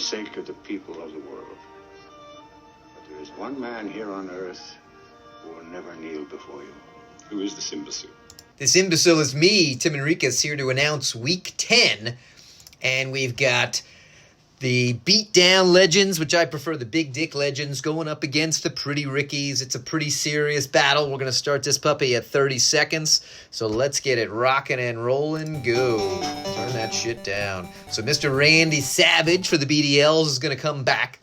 sake of the people of the world. But there is one man here on earth who will never kneel before you. Who is this imbecile? This imbecile is me, Tim Enriquez, here to announce Week 10. And we've got the beatdown legends, which I prefer the big dick legends, going up against the pretty Rickies. It's a pretty serious battle. We're going to start this puppy at 30 seconds. So let's get it rocking and rolling. Go. Turn that shit down. So Mr. Randy Savage for the BDLs is going to come back.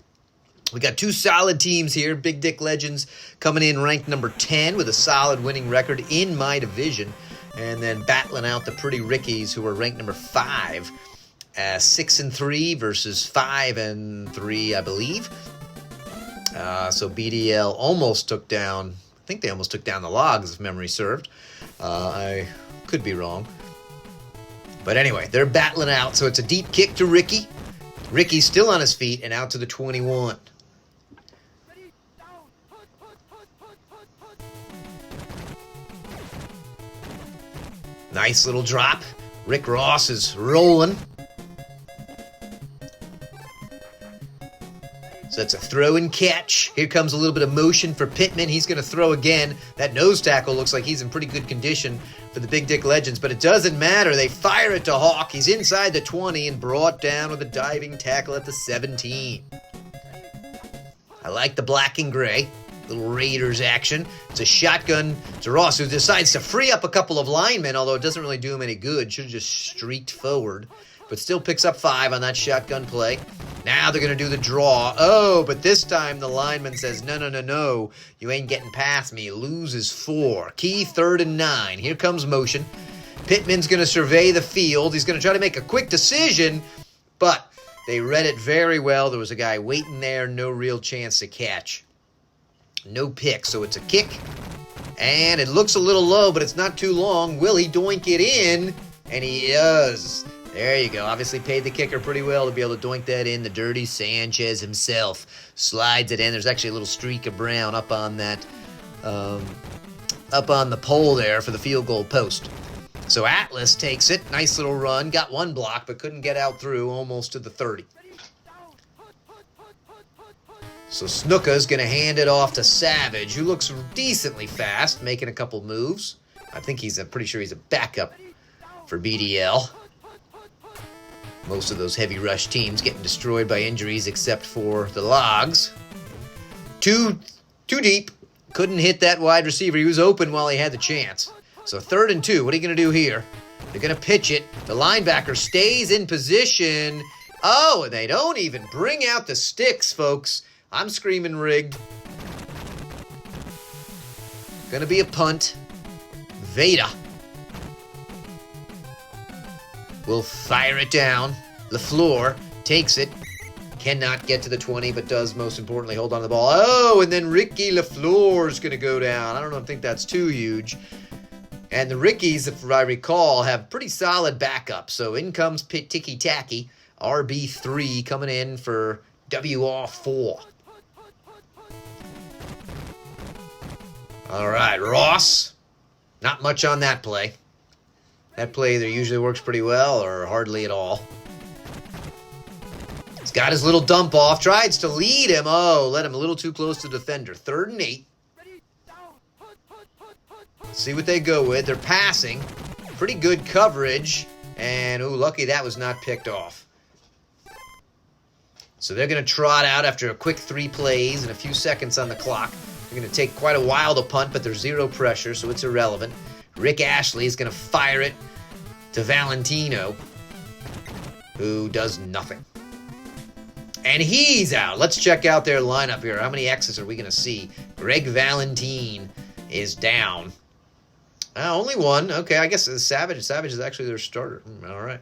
We got two solid teams here. Big Dick Legends coming in ranked number 10 with a solid winning record in my division. And then battling out the pretty Rickies, who are ranked number 5. 6-3 versus 5-3, I believe. So BDL almost took down, I think they almost took down the Logs, if memory served. I could be wrong. But anyway, they're battling out. So it's a deep kick to Ricky. Ricky's still on his feet and out to the 21. Nice little drop. Rick Ross is rolling. So that's a throw and catch. Here comes a little bit of motion for Pittman. He's going to throw again. That nose tackle looks like he's in pretty good condition for the Big Dick Legends, but it doesn't matter. They fire it to Hawk. He's inside the 20 and brought down with a diving tackle at the 17. I like the black and gray. Little Raiders action. It's a shotgun to Ross, who decides to free up a couple of linemen, although it doesn't really do him any good. Should have just streaked forward, but still picks up 5 on that shotgun play. Now they're going to do the draw. Oh, but this time the lineman says, no, you ain't getting past me. Loses 4. Key 3rd and 9. Here comes motion. Pittman's going to survey the field. He's going to try to make a quick decision, but they read it very well. There was a guy waiting there, no real chance to catch. No pick, so it's a kick. And it looks a little low, but it's not too long. Will he doink it in? And he does. There you go. Obviously paid the kicker pretty well to be able to doink that in. The dirty Sanchez himself slides it in. There's actually a little streak of brown up on that, up on the pole there for the field goal post. So Atlas takes it. Nice little run. Got one block, but couldn't get out through almost to the 30. So Snooka's going to hand it off to Savage, who looks decently fast, making a couple moves. I think pretty sure he's a backup for BDL. Most of those heavy rush teams getting destroyed by injuries except for the Logs. Too deep. Couldn't hit that wide receiver. He was open while he had the chance. So 3rd and 2. What are you going to do here? They're going to pitch it. The linebacker stays in position. Oh, and they don't even bring out the sticks, folks. I'm screaming rigged. Gonna be a punt. Veda will fire it down. LaFleur takes it. Cannot get to the 20, but does, most importantly, hold on to the ball. Oh, and then Ricky LaFleur's gonna go down. I don't think that's too huge. And the Rickies, if I recall, have pretty solid backup. So in comes Ticky Tacky. RB3 coming in for WR4. All right, Ross. Not much on that play. That play either usually works pretty well or hardly at all. He's got his little dump off. Tries to lead him. Oh, led him a little too close to the defender. 3rd and 8. Let's see what they go with. They're passing. Pretty good coverage. And, ooh, lucky that was not picked off. So they're going to trot out after a quick 3 plays and a few seconds on the clock. They're going to take quite a while to punt, but there's 0 pressure, so it's irrelevant. Rick Ashley is going to fire it to Valentino, who does nothing. And he's out. Let's check out their lineup here. How many X's are we going to see? Greg Valentine is down. Only 1. Okay, I guess Savage is actually their starter. All right.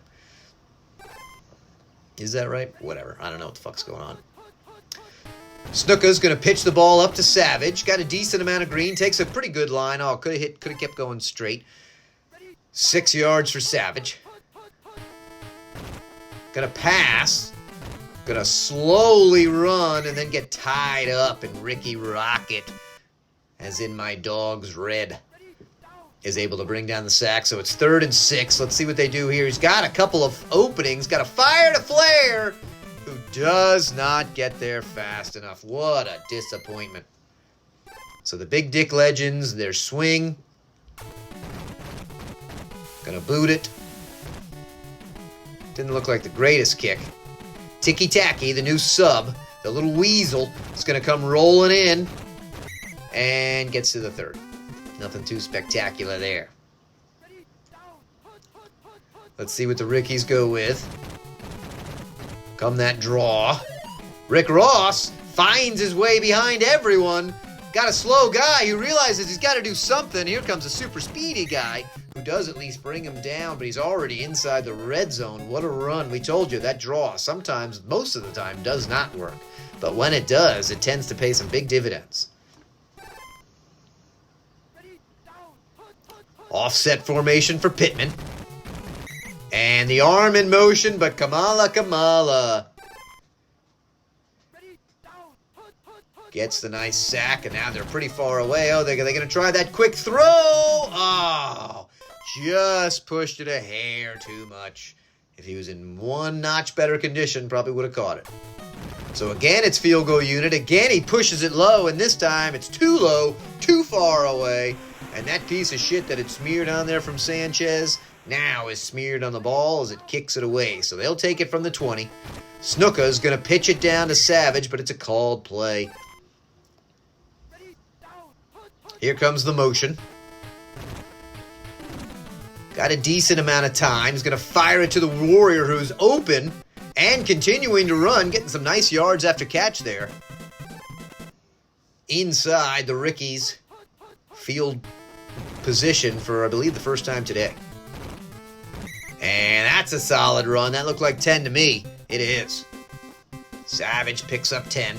Is that right? Whatever. I don't know what the fuck's going on. Snooka's going to pitch the ball up to Savage. Got a decent amount of green. Takes a pretty good line. Oh, could have kept going straight. 6 yards for Savage. Going to pass. Going to slowly run and then get tied up. And Ricky Rocket, as in my dog's red, is able to bring down the sack. So it's 3rd and 6. Let's see what they do here. He's got a couple of openings. Got a fire to Flair, who does not get there fast enough. What a disappointment. So the Big Dick Legends, their swing. Gonna boot it. Didn't look like the greatest kick. Ticky Tacky, the new sub, the little weasel, is gonna come rolling in and gets to the third. Nothing too spectacular there. Let's see what the Rickies go with. Come that draw. Rick Ross finds his way behind everyone. Got a slow guy who realizes he's got to do something. Here comes a super speedy guy who does at least bring him down, but he's already inside the red zone. What a run. We told you that draw sometimes, most of the time, does not work. But when it does, it tends to pay some big dividends. Offset formation for Pittman. And the arm in motion, but Kamala gets the nice sack, and now they're pretty far away. Oh, they're going to try that quick throw. Oh, just pushed it a hair too much. If he was in one notch better condition, probably would have caught it. So again, it's field goal unit. Again, he pushes it low, and this time it's too low, too far away. And that piece of shit that had smeared on there from Sanchez now is smeared on the ball as it kicks it away. So they'll take it from the 20. Snuka's going to pitch it down to Savage, but it's a called play. Here comes the motion. Got a decent amount of time. He's going to fire it to the Warrior, who's open and continuing to run, getting some nice yards after catch there. Inside the Rickies field position for, I believe, the first time today. And that's a solid run. That looked like 10 to me. It is. Savage picks up 10.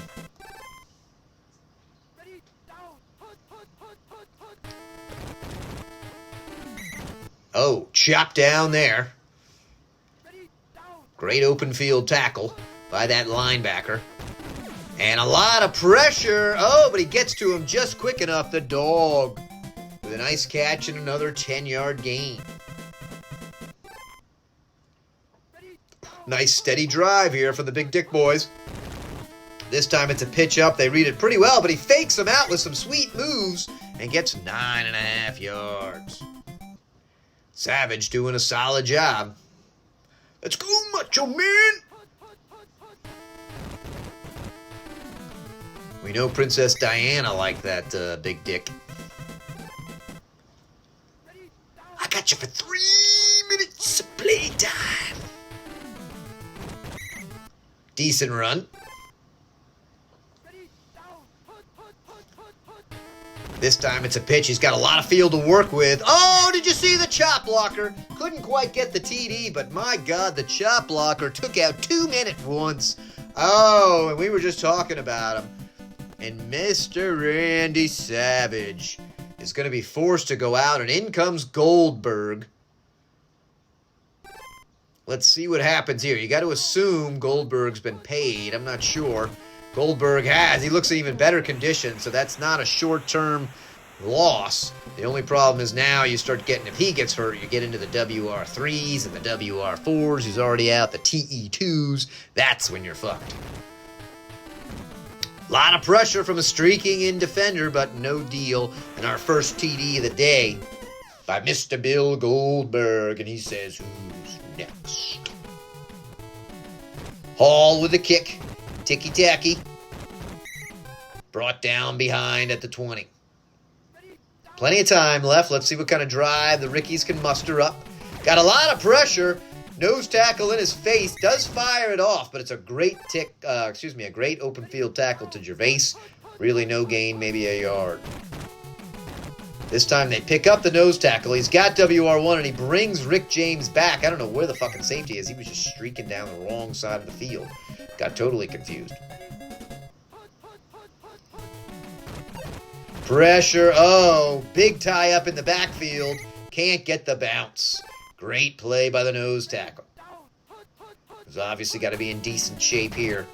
Oh, chopped down there. Great open field tackle by that linebacker. And a lot of pressure. Oh, but he gets to him just quick enough. The dog with a nice catch and another 10-yard gain. Nice steady drive here for the Big Dick boys. This time it's a pitch up. They read it pretty well, but he fakes him out with some sweet moves and gets 9.5 yards. Savage doing a solid job. Let's go, Macho Man! We know Princess Diana liked that Big Dick. I got you for 3 minutes of playtime. Decent run. This time it's a pitch. He's got a lot of field to work with. Oh, did you see the chop blocker? Couldn't quite get the TD, but my God, the chop blocker took out 2 men at once. Oh, and we were just talking about him. And Mr. Randy Savage is going to be forced to go out, and in comes Goldberg. Let's see what happens here. You got to assume Goldberg's been paid. I'm not sure. Goldberg has. He looks in even better condition, so that's not a short-term loss. The only problem is now you start getting, if he gets hurt, you get into the WR3s and the WR4s. He's already out, the TE2s. That's when you're fucked. A lot of pressure from a streaking-in defender, but no deal. And our first TD of the day by Mr. Bill Goldberg. And he says, who's next? Hall with a kick. Ticky-tacky. Brought down behind at the 20. Plenty of time left. Let's see what kind of drive the Rickies can muster up. Got a lot of pressure. Nose tackle in his face. Does fire it off, but it's a great a great open field tackle to Gervais. Really no gain, maybe a yard. This time they pick up the nose tackle. He's got WR1, and he brings Rick James back. I don't know where the fucking safety is. He was just streaking down the wrong side of the field. Got totally confused. Pressure. Oh, big tie up in the backfield. Can't get the bounce. Great play by the nose tackle. He's obviously got to be in decent shape here.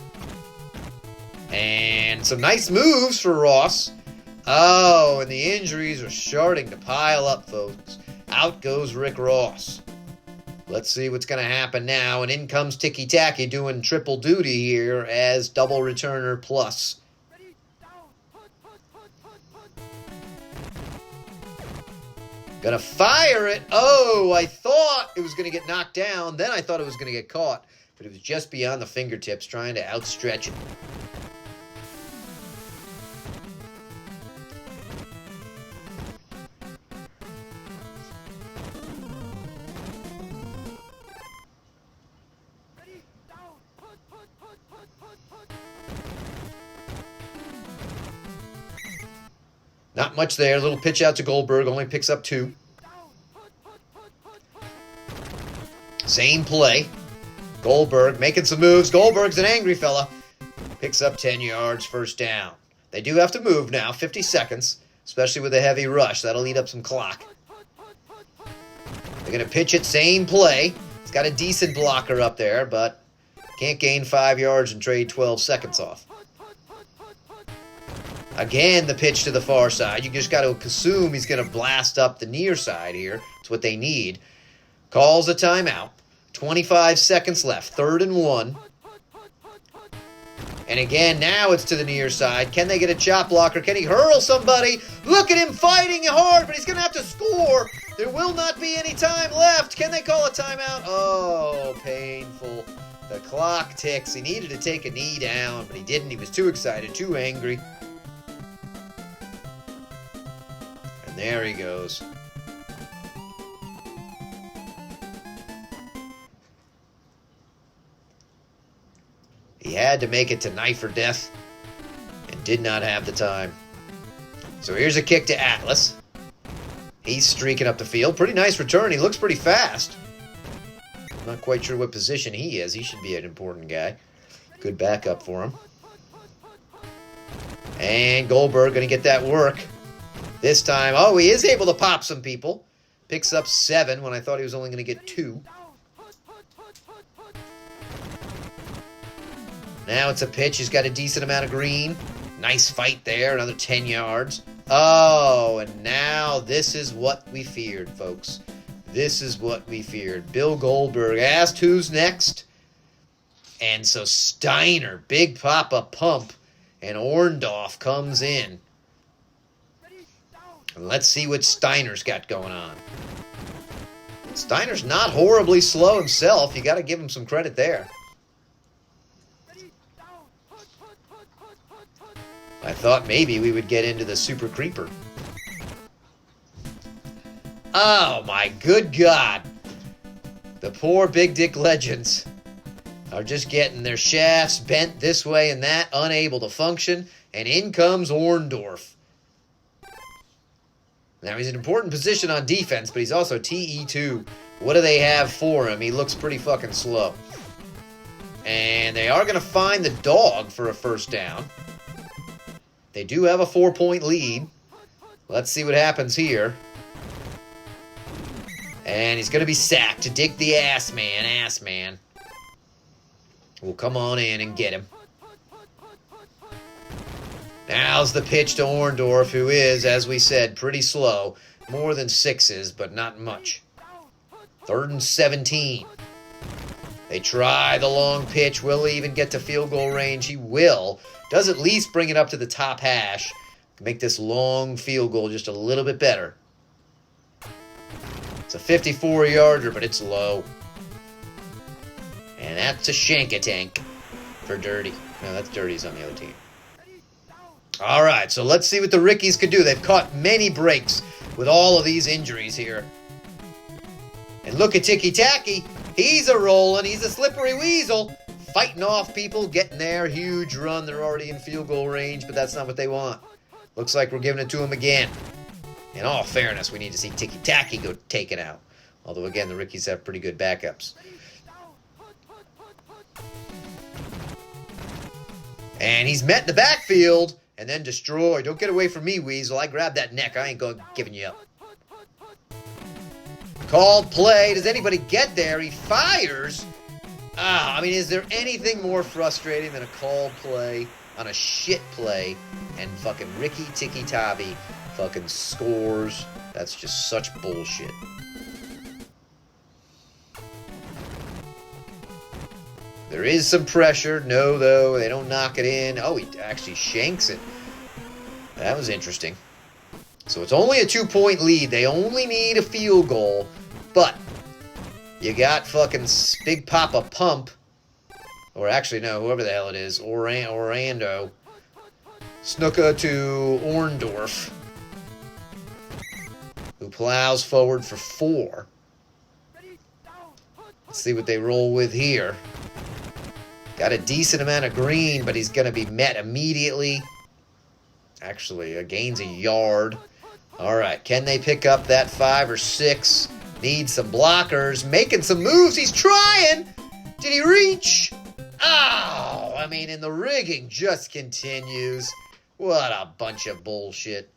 And some nice moves for Ross. Oh, and the injuries are starting to pile up, folks. Out goes Rick Ross. Let's see what's going to happen now. And in comes Tiki Taki doing triple duty here as double returner plus. Gonna fire it. Oh, I thought it was going to get knocked down. Then I thought it was going to get caught. But it was just beyond the fingertips, trying to outstretch it. Not much there. Little pitch out to Goldberg. Only picks up 2. Same play. Goldberg making some moves. Goldberg's an angry fella. Picks up 10 yards, first down. They do have to move now. 50 seconds. Especially with a heavy rush. That'll eat up some clock. They're going to pitch it. Same play. It's got a decent blocker up there, but can't gain 5 yards and trade 12 seconds off. Again, the pitch to the far side. You just got to assume he's going to blast up the near side here. That's what they need. Calls a timeout. 25 seconds left. 3rd and 1. And again, now it's to the near side. Can they get a chop blocker? Can he hurl somebody? Look at him fighting hard, but he's going to have to score. There will not be any time left. Can they call a timeout? Oh, painful. The clock ticks. He needed to take a knee down, but he didn't. He was too excited, too angry. And there he goes. He had to make it to knife or death and did not have the time. So here's a kick to Atlas. He's streaking up the field. Pretty nice return. He looks pretty fast. I'm not quite sure what position he is. He should be an important guy. Good backup for him. And Goldberg going to get that work. This time, oh, he is able to pop some people. Picks up 7 when I thought he was only going to get 2. Now it's a pitch. He's got a decent amount of green. Nice fight there. Another 10 yards. Oh, and now this is what we feared, folks. This is what we feared. Bill Goldberg asked who's next. And so Steiner, big pop-up pump, and Orndorff comes in. And let's see what Steiner's got going on. Steiner's not horribly slow himself. You got to give him some credit there. I thought maybe we would get into the Super Creeper. Oh, my good God. The poor Big Dick Legends are just getting their shafts bent this way and that, unable to function. And in comes Orndorff. Now, he's in an important position on defense, but he's also TE2. What do they have for him? He looks pretty fucking slow. And they are going to find the dog for a first down. They do have a 4-point lead. Let's see what happens here. And he's going to be sacked to Dick the Ass Man. We'll come on in and get him. Now's the pitch to Orndorff, who is, as we said, pretty slow. More than 6s, but not much. 3rd and 17. They try the long pitch. Will he even get to field goal range? He will. Does at least bring it up to the top hash. Make this long field goal just a little bit better. It's a 54-yarder, but it's low. And that's a shank-a-tank for Dirty. No, that's Dirty's on the other team. All right, so let's see what the Rickies could do. They've caught many breaks with all of these injuries here. And look at Tiki Taki. He's a rolling. He's a slippery weasel. Fighting off people, getting there. Huge run. They're already in field goal range, but that's not what they want. Looks like we're giving it to him again. In all fairness, we need to see Tiki Taki go take it out. Although, again, the Rickies have pretty good backups. And he's met in the backfield. And then destroyed. Don't get away from me, Weasel. I grabbed that neck. I ain't giving you up. Called play. Does anybody get there? He fires. I mean, is there anything more frustrating than a called play on a shit play and fucking Ricky Tiki Tabi fucking scores? That's just such bullshit. There is some pressure. No, though. They don't knock it in. Oh, he actually shanks it. That was interesting. So it's only a 2-point lead. They only need a field goal. But you got fucking Big Papa Pump. Or actually, no, whoever the hell it is. Orlando. Snuka to Orndorff. Who plows forward for 4. Let's see what they roll with here. Got a decent amount of green, but he's going to be met immediately. Actually, gains a yard. All right, can they pick up that 5 or 6? Need some blockers. Making some moves. He's trying. Did he reach? Oh, I mean, and the rigging just continues. What a bunch of bullshit.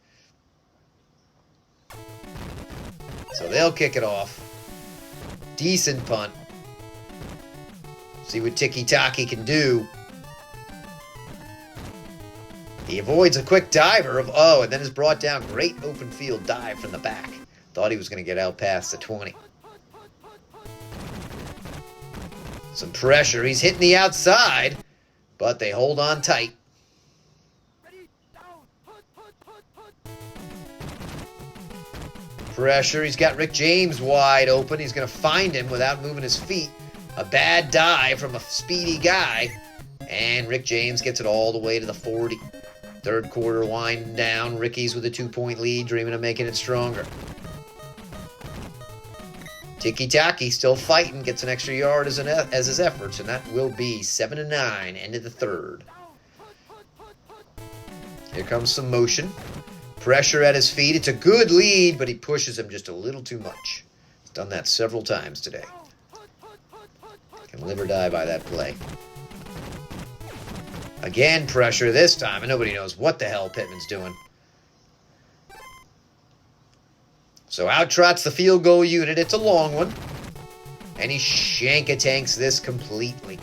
So they'll kick it off. Decent punt. See what Tiki-Taki can do. He avoids a quick diver of, and then is brought down. Great open field dive from the back. Thought he was going to get out past the 20. Some pressure. He's hitting the outside, but they hold on tight. Pressure. He's got Rick James wide open. He's going to find him without moving his feet. A bad dive from a speedy guy. And Rick James gets it all the way to the 40. Third quarter winding down. Ricky's with a 2-point lead, dreaming of making it stronger. Tiki-Taki still fighting, gets an extra yard as his efforts, and that will be 7-9, end of the third. Here comes some motion. Pressure at his feet. It's a good lead, but he pushes him just a little too much. He's done that several times today. Can live or die by that play. Again, pressure this time, and nobody knows what the hell Pittman's doing. So out trots the field goal unit. It's a long one. And he shank-a-tanks this completely.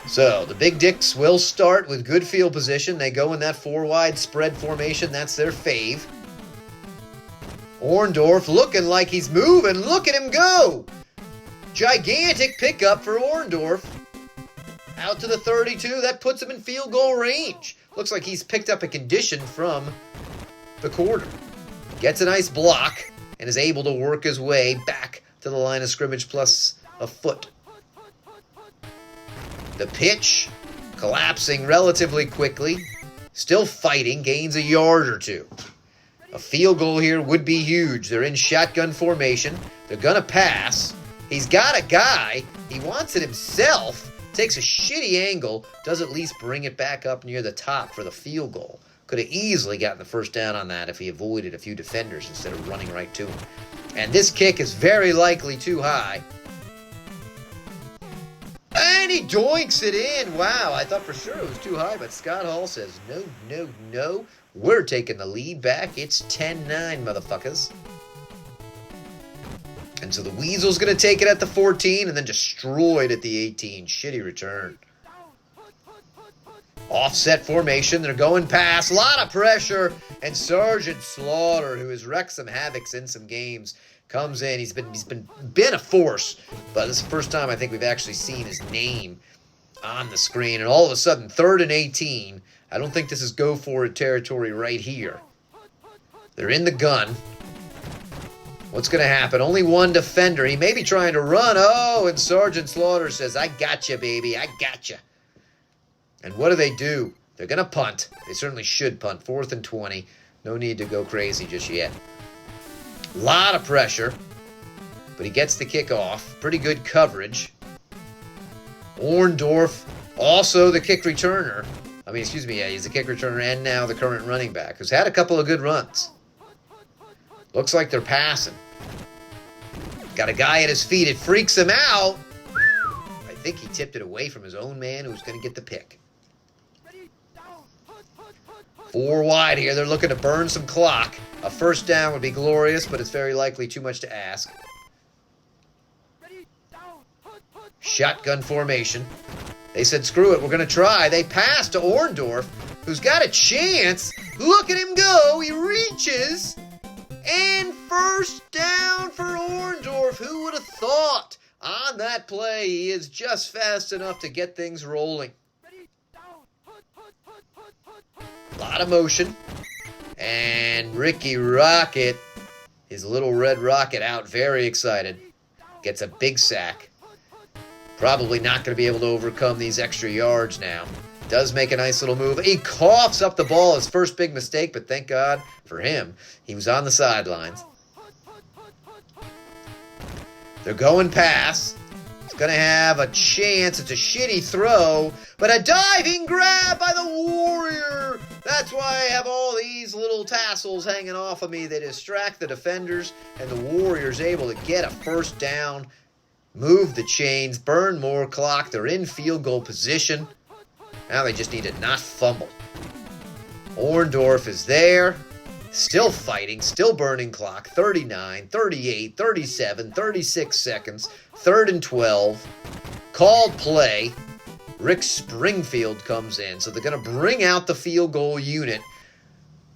So the Big Dicks will start with good field position. They go in that 4-wide spread formation. That's their fave. Orndorff looking like he's moving. Look at him go. Gigantic pickup for Orndorff. Out to the 32. That puts him in field goal range. Looks like he's picked up a condition from the quarter. Gets a nice block and is able to work his way back to the line of scrimmage plus a foot. The pitch collapsing relatively quickly. Still fighting. Gains a yard or 2. A field goal here would be huge. They're in shotgun formation. They're going to pass. He's got a guy. He wants it himself. Takes a shitty angle. Does at least bring it back up near the top for the field goal. Could have easily gotten the first down on that if he avoided a few defenders instead of running right to him. And this kick is very likely too high. And he doinks it in. Wow, I thought for sure it was too high, but Scott Hall says, no, no, no. We're taking the lead back. It's 10-9, motherfuckers. And so the Weasel's going to take it at the 14 and then destroyed at the 18. Shitty return. Offset formation. They're going past. A lot of pressure. And Sergeant Slaughter, who has wrecked some havocs in some games, comes in. He's been a force. But this is the first time I think we've actually seen his name on the screen. And all of a sudden, 3rd and 18. I don't think this is go for it territory right here. They're in the gun. What's going to happen? Only one defender. He may be trying to run. Oh, and Sergeant Slaughter says, I got you, baby. I got you. And what do? They're going to punt. They certainly should punt. 4th and 20. No need to go crazy just yet. A lot of pressure. But he gets the kick off. Pretty good coverage. Orndorff, also the kick returner. He's the kick returner and now the current running back, who's had a couple of good runs. Looks like they're passing. Got a guy at his feet. It freaks him out. I think he tipped it away from his own man who was going to get the pick. 4 wide here. They're looking to burn some clock. A first down would be glorious, but it's very likely too much to ask. Shotgun formation. They said, screw it, we're going to try. They pass to Orndorff, who's got a chance. Look at him go. He reaches. And first down for Orndorff. Who would have thought? On that play, he is just fast enough to get things rolling. A lot of motion. And Ricky Rocket, his little red rocket out, very excited. Gets a big sack. Probably not going to be able to overcome these extra yards now. Does make a nice little move. He coughs up the ball, his first big mistake, but thank God for him, he was on the sidelines. They're going pass. It's going to have a chance. It's a shitty throw, but a diving grab by the Warrior. That's why I have all these little tassels hanging off of me. They distract the defenders, and the Warrior's able to get a first down, move the chains, burn more clock. They're in field goal position. Now they just need to not fumble. Orndorff is there. Still fighting, still burning clock. 39, 38, 37, 36 seconds. 3rd and 12. Called play. Rick Springfield comes in. So they're going to bring out the field goal unit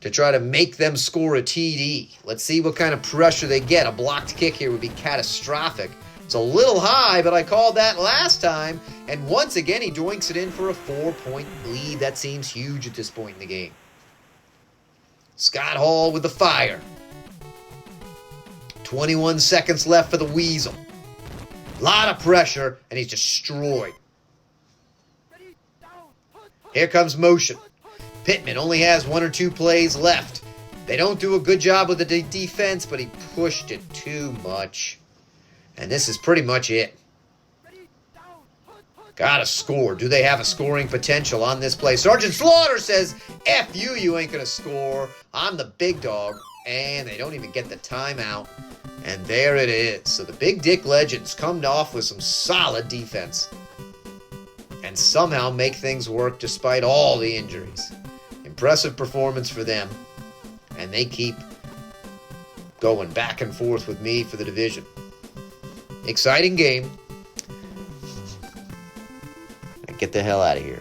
to try to make them score a TD. Let's see what kind of pressure they get. A blocked kick here would be catastrophic. It's a little high, but I called that last time. And once again, he doinks it in for a 4-point lead. That seems huge at this point in the game. Scott Hall with the fire. 21 seconds left for the Weasel. Lot of pressure, and he's destroyed. Here comes motion. Pittman only has 1 or 2 plays left. They don't do a good job with the defense, but he pushed it too much. And this is pretty much it. Gotta score. Do they have a scoring potential on this play? Sergeant Slaughter says, F you, you ain't gonna score. I'm the big dog. And they don't even get the timeout. And there it is. So the Big Dick Legends come off with some solid defense. And somehow make things work despite all the injuries. Impressive performance for them. And they keep going back and forth with me for the division. Exciting game. Get the hell out of here.